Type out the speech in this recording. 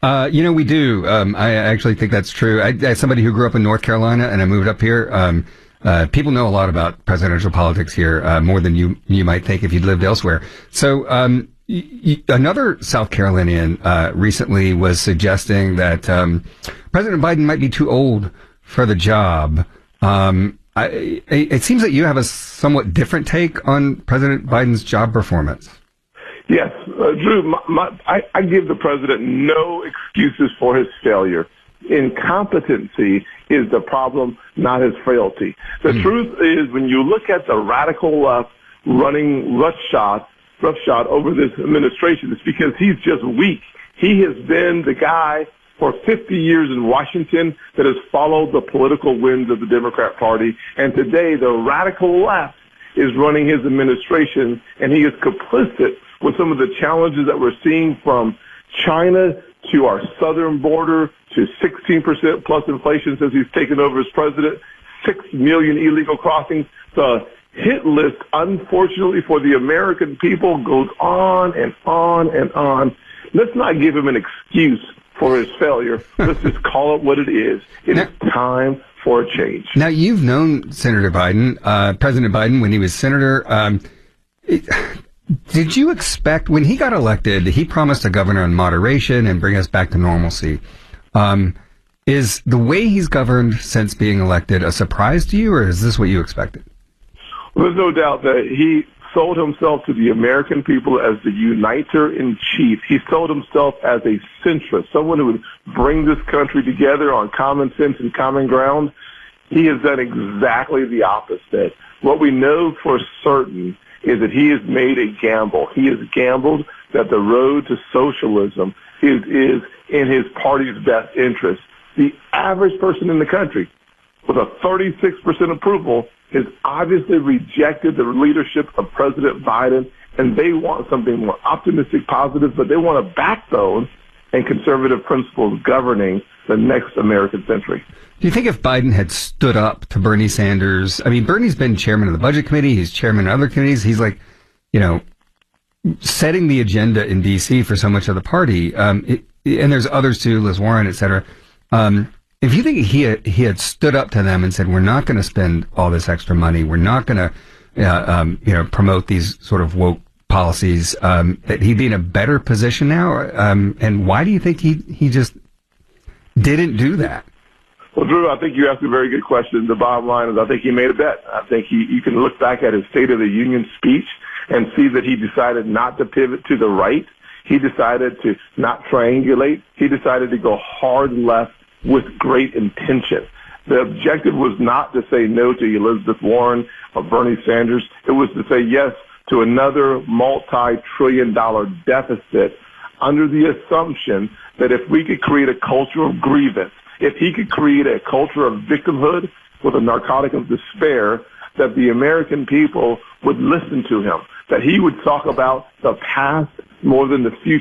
We do. I actually think that's true. As somebody who grew up in North Carolina and I moved up here, people know a lot about presidential politics here, more than you might think if you'd lived elsewhere. So, another South Carolinian, recently was suggesting that, President Biden might be too old for the job. It seems that you have a somewhat different take on President Biden's job performance. Yes, Drew, I give the president no excuses for his failure. Incompetency is the problem, not his frailty. The truth is, when you look at the radical left running roughshod over this administration, it's because he's just weak. He has been the guy for 50 years in Washington that has followed the political winds of the Democrat Party. And today, the radical left is running his administration, and he is complicit with some of the challenges that we're seeing, from China to our southern border to 16% plus inflation since he's taken over as president, 6 million illegal crossings. The hit list, unfortunately for the American people, goes on and on and on. Let's not give him an excuse for his failure. Let's just call it what it is. It is time for a change. Now, you've known Senator Biden, President Biden, when he was senator. Did you expect, when he got elected, he promised a governor on moderation and bring us back to normalcy. Is the way he's governed since being elected a surprise to you, or is this what you expected? Well, there's no doubt that he sold himself to the American people as the uniter-in-chief. He sold himself as a centrist, someone who would bring this country together on common sense and common ground. He has done exactly the opposite. What we know for certain is that he has made a gamble. He has gambled that the road to socialism is in his party's best interest. The average person in the country, with a 36% approval, has obviously rejected the leadership of President Biden, and they want something more optimistic, positive, but they want a backbone and conservative principles governing the next American century. Do you think if Biden had stood up to Bernie Sanders, I mean, Bernie's been chairman of the budget committee, he's chairman of other committees, he's like, setting the agenda in D.C. for so much of the party, and there's others too, Liz Warren, et cetera. If you think he had stood up to them and said, we're not going to spend all this extra money, we're not going to, promote these sort of woke policies, that he'd be in a better position now? And why do you think he just didn't do that? Well, Drew, I think you asked a very good question. The bottom line is I think he made a bet. I think you can look back at his State of the Union speech and see that he decided not to pivot to the right. He decided to not triangulate. He decided to go hard left with great intention. The objective was not to say no to Elizabeth Warren or Bernie Sanders. It was to say yes to another multi-trillion-dollar deficit, under the assumption that if we could create a culture of grievance, if he could create a culture of victimhood with a narcotic of despair, that the American people would listen to him, that he would talk about the past more than the future.